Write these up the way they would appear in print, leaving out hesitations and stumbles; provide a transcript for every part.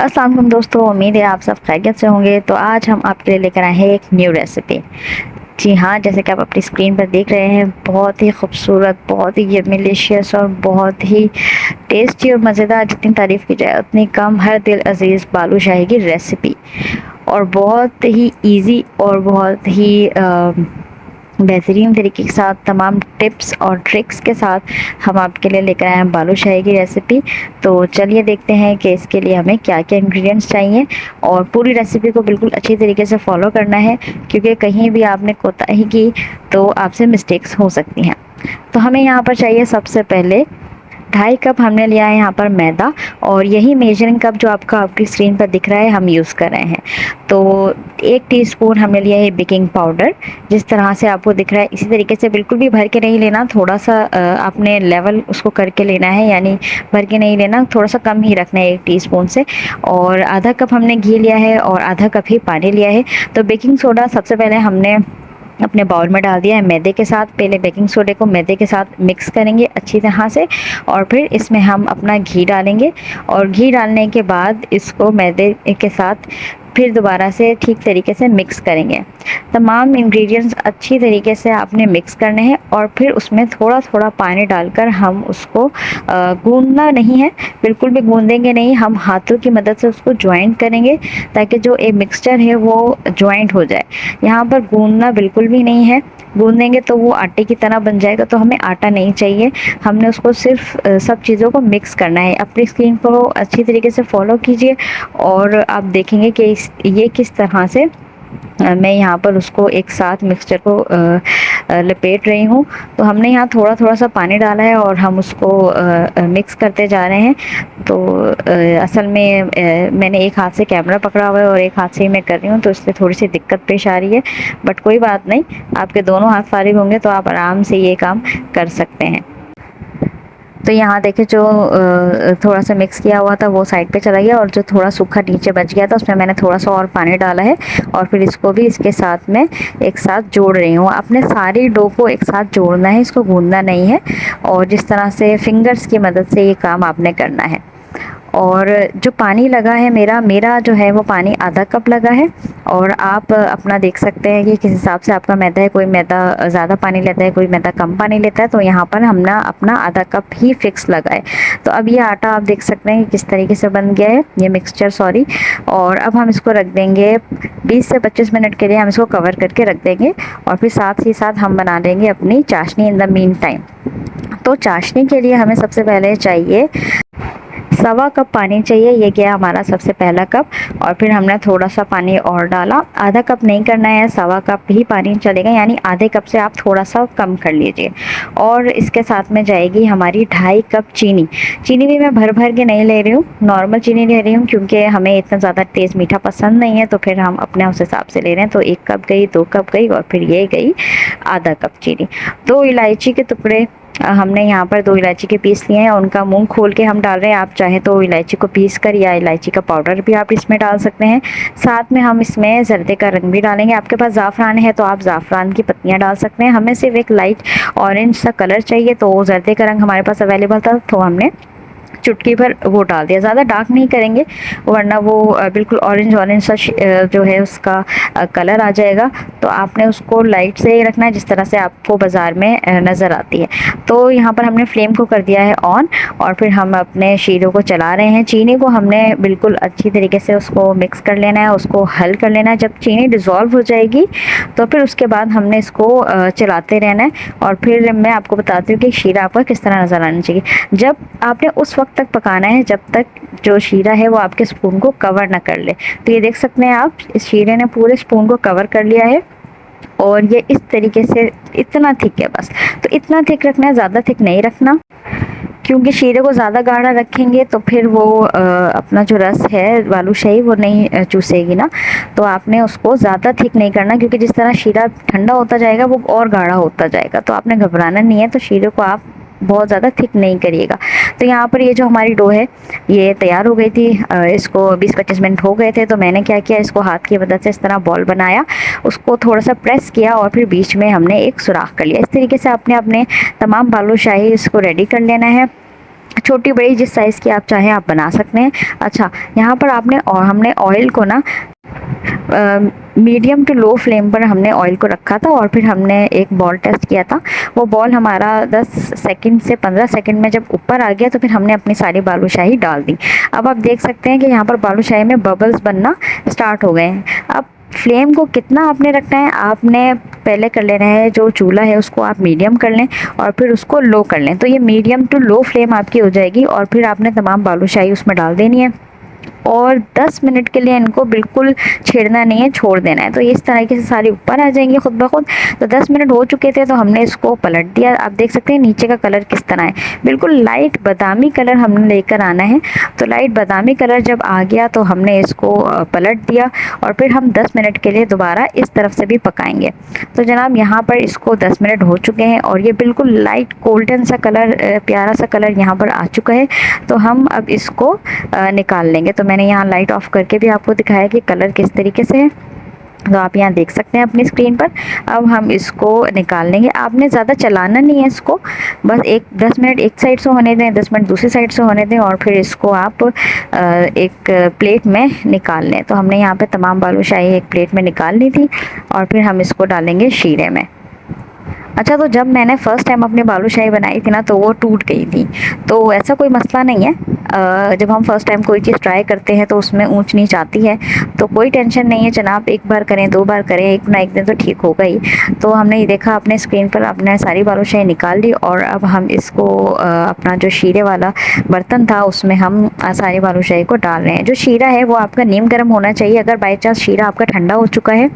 अस्सलाम वालेकुम दोस्तों, उम्मीद है आप सब खैरियत से होंगे। तो आज हम आपके लिए लेकर आए हैं एक न्यू रेसिपी। जी हाँ, जैसे कि आप अपनी स्क्रीन पर देख रहे हैं, बहुत ही खूबसूरत, बहुत ही यम्मिलिशियस और बहुत ही टेस्टी और मज़ेदार, जितनी तारीफ़ की जाए उतनी कम, हर दिल अजीज़ बालूशाही की रेसिपी। और बहुत ही ईज़ी और बहुत ही बेहतरीन तरीके के साथ, तमाम टिप्स और ट्रिक्स के साथ हम आपके लिए लेकर आए हैं बालूशाही की रेसिपी। तो चलिए देखते हैं कि इसके लिए हमें क्या क्या इंग्रेडिएंट्स चाहिए, और पूरी रेसिपी को बिल्कुल अच्छी तरीके से फॉलो करना है, क्योंकि कहीं भी आपने कोताही की तो आपसे मिस्टेक्स हो सकती हैं। तो हमें यहाँ पर चाहिए सबसे पहले 2.5 कप हमने लिया है यहाँ पर मैदा, और यही मेजरिंग कप जो आपकी स्क्रीन पर दिख रहा है हम यूज़ कर रहे हैं। तो 1 टीस्पून हमने लिया है बेकिंग पाउडर, जिस तरह से आपको दिख रहा है इसी तरीके से, बिल्कुल भी भर के नहीं लेना, थोड़ा सा आपने लेवल उसको करके लेना है, यानी भर के नहीं लेना, थोड़ा सा कम ही रखना है 1 टीस्पून से। और आधा कप हमने घी लिया है और आधा कप ही पानी लिया है। तो बेकिंग सोडा सबसे पहले हमने अपने बाउल में डाल दिया है मैदे के साथ। पहले बेकिंग सोडे को मैदे के साथ मिक्स करेंगे अच्छी तरह से, और फिर इसमें हम अपना घी डालेंगे, और घी डालने के बाद इसको मैदे के साथ फिर दोबारा से ठीक तरीके से मिक्स करेंगे। तमाम इंग्रेडिएंट्स अच्छी तरीके से आपने मिक्स करने हैं, और फिर उसमें थोड़ा थोड़ा पानी डालकर हम उसको गूंदना नहीं है, बिल्कुल भी गूंदेंगे नहीं, हम हाथों की मदद से उसको ज्वाइंट करेंगे, ताकि जो एक मिक्सचर है वो ज्वाइंट हो जाए। यहाँ पर गूंदना बिल्कुल भी नहीं है, गूंदेंगे तो वो आटे की तरह बन जाएगा, तो हमें आटा नहीं चाहिए, हमने उसको सिर्फ सब चीज़ों को मिक्स करना है। अपनी स्क्रीन को अच्छी तरीके से फॉलो कीजिए, और आप देखेंगे कि ये किस तरह से मैं यहाँ पर उसको एक साथ मिक्सचर को लपेट रही हूँ। तो हमने यहाँ थोड़ा थोड़ा सा पानी डाला है और हम उसको मिक्स करते जा रहे हैं। तो असल में मैंने एक हाथ से कैमरा पकड़ा हुआ है और एक हाथ से ही मैं कर रही हूँ, तो इसलिए थोड़ी सी दिक्कत पेश आ रही है, बट कोई बात नहीं, आपके दोनों हाथ फारिग होंगे तो आप आराम से ये काम कर सकते हैं। तो यहाँ देखिए, जो थोड़ा सा मिक्स किया हुआ था वो साइड पे चला गया, और जो थोड़ा सूखा नीचे बच गया था उसमें मैंने थोड़ा सा और पानी डाला है, और फिर इसको भी इसके साथ में एक साथ जोड़ रही हूँ। आपने सारी डो को एक साथ जोड़ना है, इसको गूंदना नहीं है, और जिस तरह से फिंगर्स की मदद से ये काम आपने करना है। और जो पानी लगा है मेरा जो है वो पानी आधा कप लगा है, और आप अपना देख सकते हैं कि किस हिसाब से आपका मैदा है, कोई मैदा ज़्यादा पानी लेता है, कोई मैदा कम पानी लेता है, तो यहाँ पर हमने अपना आधा कप ही फिक्स लगा है। तो अब ये आटा आप देख सकते हैं कि किस तरीके से बन गया है, ये मिक्सचर सॉरी। और अब हम इसको रख देंगे 20 से 25 मिनट के लिए, हम इसको कवर करके रख देंगे, और फिर साथ ही साथ हम बना लेंगे अपनी चाशनी इन द मीन टाइम। तो चाशनी के लिए हमें सबसे पहले चाहिए 1.25 कप पानी चाहिए, ये गया हमारा सबसे पहला कप, और फिर हमने थोड़ा सा पानी और डाला। आधा कप नहीं करना है, 1.25 कप ही पानी चलेगा, यानी आधे कप से आप थोड़ा सा कम कर लीजिए। और इसके साथ में जाएगी हमारी 2.5 कप चीनी। चीनी भी मैं भर भर के नहीं ले रही हूँ, नॉर्मल चीनी ले रही हूँ, क्योंकि हमें इतना ज़्यादा तेज़ मीठा पसंद नहीं है, तो फिर हम अपने उस हिसाब से ले रहे हैं। तो 1 कप गई, 2 कप गई, और फिर ये गई आधा कप चीनी। 2 इलायची के टुकड़े हमने यहाँ पर 2 इलायची के पीस लिए हैं, उनका मुंह खोल के हम डाल रहे हैं। आप चाहे तो इलायची को पीस कर या इलायची का पाउडर भी आप इसमें डाल सकते हैं। साथ में हम इसमें जर्दे का रंग भी डालेंगे। आपके पास ज़ाफ़रान है तो आप ज़ाफ़रान की पत्तियाँ डाल सकते हैं। हमें सिर्फ एक लाइट ऑरेंज सा कलर चाहिए, तो जर्दे का रंग हमारे पास अवेलेबल था, तो हमने चुटकी भर वो डाल दिया। ज़्यादा डार्क नहीं करेंगे, वरना वो बिल्कुल ऑरेंज ऑरेंज सा जो है उसका कलर आ जाएगा। तो आपने उसको लाइट से ही रखना है, जिस तरह से आपको बाज़ार में नज़र आती है। तो यहाँ पर हमने फ्लेम को कर दिया है ऑन, और फिर हम अपने शीरों को चला रहे हैं। चीनी को हमने बिल्कुल अच्छी तरीके से उसको मिक्स कर लेना है, उसको हल कर लेना है। जब चीनी डिज़ोल्व हो जाएगी तो फिर उसके बाद हमने इसको चलाते रहना है। और फिर मैं आपको बताती हूँ कि शीरा आपका किस तरह नज़र आना चाहिए। जब आपने उस वक्त तक पकाना है जब तक जो शीरा है वो आपके स्पून को कवर ना कर ले। तो ये देख सकते हैं आप, इस शीरे ने पूरे स्पून को कवर कर लिया है, और ये इस तरीके से इतना थिक है बस। तो इतना थिक रखना है, ज़्यादा थिक नहीं रखना, क्योंकि शीरे को ज़्यादा गाढ़ा रखेंगे तो फिर वो अपना जो रस है बालूशाही वो नहीं चूसेगी ना। तो आपने उसको ज़्यादा थिक नहीं करना, क्योंकि जिस तरह शीरा ठंडा होता जाएगा वो और गाढ़ा होता जाएगा। तो आपने घबराना नहीं है, तो शीरे को आप बहुत ज़्यादा थिक नहीं करिएगा। तो यहाँ पर ये जो हमारी डो है ये तैयार हो गई थी। इसको 20-25 मिनट हो गए थे, तो मैंने क्या किया, इसको हाथ की मदद से इस तरह बॉल बनाया, उसको थोड़ा सा प्रेस किया, और फिर बीच में हमने एक सुराख कर लिया। इस तरीके से आपने अपने तमाम बालूशाही इसको रेडी कर लेना है। छोटी बड़ी जिस साइज़ की आप चाहें आप बना सकते हैं। अच्छा, यहाँ पर हमने ऑयल को ना मीडियम टू लो फ्लेम पर हमने ऑयल को रखा था और फिर हमने एक बॉल टेस्ट किया था। वो बॉल हमारा 10 सेकंड से 15 सेकंड में जब ऊपर आ गया तो फिर हमने अपनी सारी बालूशाही डाल दी। अब आप देख सकते हैं कि यहाँ पर बालूशाही में बबल्स बनना स्टार्ट हो गए हैं। अब फ्लेम को कितना आपने रखना है, आपने पहले कर लेना है जो चूल्हा है उसको आप मीडियम कर लें और फिर उसको लो कर लें। तो ये मीडियम टू लो फ्लेम आपकी हो जाएगी और फिर आपने तमाम बालूशाही उसमें डाल देनी है और 10 मिनट के लिए इनको बिल्कुल छेड़ना नहीं है, छोड़ देना है। तो इस तरीके से सारी ऊपर आ जाएंगी खुद ब खुद। तो 10 मिनट हो चुके थे तो हमने इसको पलट दिया। आप देख सकते हैं नीचे का कलर किस तरह है, बिल्कुल लाइट बादामी कलर हमने लेकर आना है। तो लाइट बादामी कलर जब आ गया तो हमने इसको पलट दिया और फिर हम 10 मिनट के लिए दोबारा इस तरफ से भी पकाएंगे। तो जनाब यहाँ पर इसको 10 मिनट हो चुके हैं और ये बिल्कुल लाइट गोल्डन सा कलर, प्यारा सा कलर यहाँ पर आ चुका है। तो हम अब इसको निकाल लेंगे। तो मैंने यहाँ लाइट ऑफ करके भी आपको दिखाया कि कलर किस तरीके से है, तो आप यहाँ देख सकते हैं अपनी स्क्रीन पर। अब हम इसको निकाल लेंगे। आपने ज़्यादा चलाना नहीं है इसको, बस 10 मिनट एक साइड से होने दें, 10 मिनट दूसरी साइड से होने दें और फिर इसको आप एक प्लेट में निकाल लें। तो हमने यहाँ पे तमाम बालूशाही एक प्लेट में निकाल ली थी और फिर हम इसको डालेंगे शीरे में। अच्छा, तो जब मैंने फ़र्स्ट टाइम अपनी बालूशाही बनाई थी ना तो वो टूट गई थी। तो ऐसा कोई मसला नहीं है, जब हम फ़र्स्ट टाइम कोई चीज़ ट्राई करते हैं तो उसमें ऊंच नीच आती है, तो कोई टेंशन नहीं है जनाब। एक बार करें, 2 बार करें, एक ना एक दिन तो ठीक होगा ही। तो हमने ये देखा अपने स्क्रीन पर, अपने सारी बालूशाही निकाल ली और अब हम इसको अपना जो शीरे वाला बर्तन था उसमें हम सारी बालूशाही को डाल रहे हैं। जो शीरा है वो आपका नीम गर्म होना चाहिए। अगर बाई चांस शीरा आपका ठंडा हो चुका है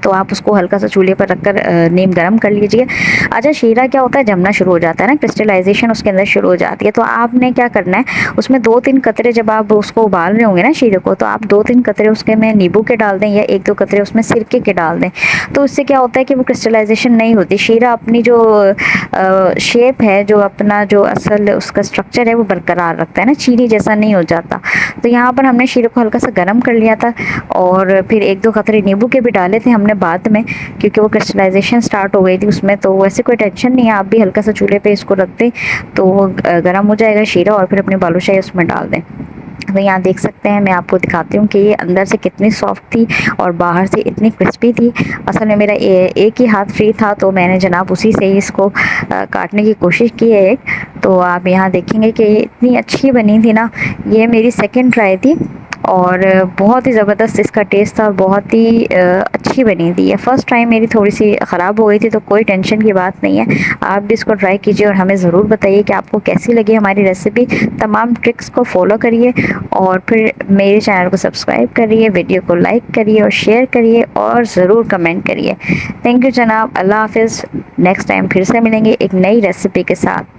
तो आप उसको हल्का सा चूल्हे पर रखकर नीम गर्म कर लीजिए। अच्छा, शीरा क्या होता है, जमना शुरू हो जाता है ना, क्रिस्टलाइजेशन उसके अंदर शुरू हो जाती है। तो आपने क्या करना है, उसमें 2-3 कतरे, जब आप उसको उबाल रहे होंगे ना शीरे को, तो आप 2-3 कतरे उसके में नींबू के डाल दें या 1-2 कतरे उसमें सिरके के डाल दें। तो उससे क्या होता है कि वो क्रिस्टलाइजेशन नहीं होती, शीरा अपनी जो शेप है, जो अपना जो असल उसका स्ट्रक्चर है वो बरकरार रखता है ना, चीनी जैसा नहीं हो जाता। तो यहाँ पर हमने शीरे को हल्का सा गर्म कर लिया था और फिर 1-2 कतरे नींबू के भी डाले थे हमने बाद में, क्योंकि वो क्रिस्टलाइजेशन स्टार्ट हो गई थी उसमें। तो वैसे कोई टेंशन नहीं है, आप भी हल्का सा चूल्हे पे इसको रख दें तो वो गर्म हो जाएगा शीरा और फिर अपनी बालूशाही उसमें डाल दें। तो यहाँ देख सकते हैं, मैं आपको दिखाती हूँ कि ये अंदर से कितनी सॉफ्ट थी और बाहर से इतनी क्रिस्पी थी। असल में मेरा एक ही हाथ फ्री था तो मैंने जनाब उसी से ही इसको काटने की कोशिश की है एक। तो आप यहाँ देखेंगे कि ये इतनी अच्छी बनी थी ना। ये मेरी सेकंड ट्राई थी और बहुत ही ज़बरदस्त इसका टेस्ट था और बहुत ही अच्छी बनी थी। ये फ़र्स्ट टाइम मेरी थोड़ी सी ख़राब हो गई थी तो कोई टेंशन की बात नहीं है। आप भी इसको ट्राई कीजिए और हमें ज़रूर बताइए कि आपको कैसी लगी हमारी रेसिपी। तमाम ट्रिक्स को फॉलो करिए और फिर मेरे चैनल को सब्सक्राइब करिए, वीडियो को लाइक करिए और शेयर करिए और ज़रूर कमेंट करिए। थैंक यू जनाब, अल्लाह हाफिज़। नेक्स्ट टाइम फिर से मिलेंगे एक नई रेसिपी के साथ।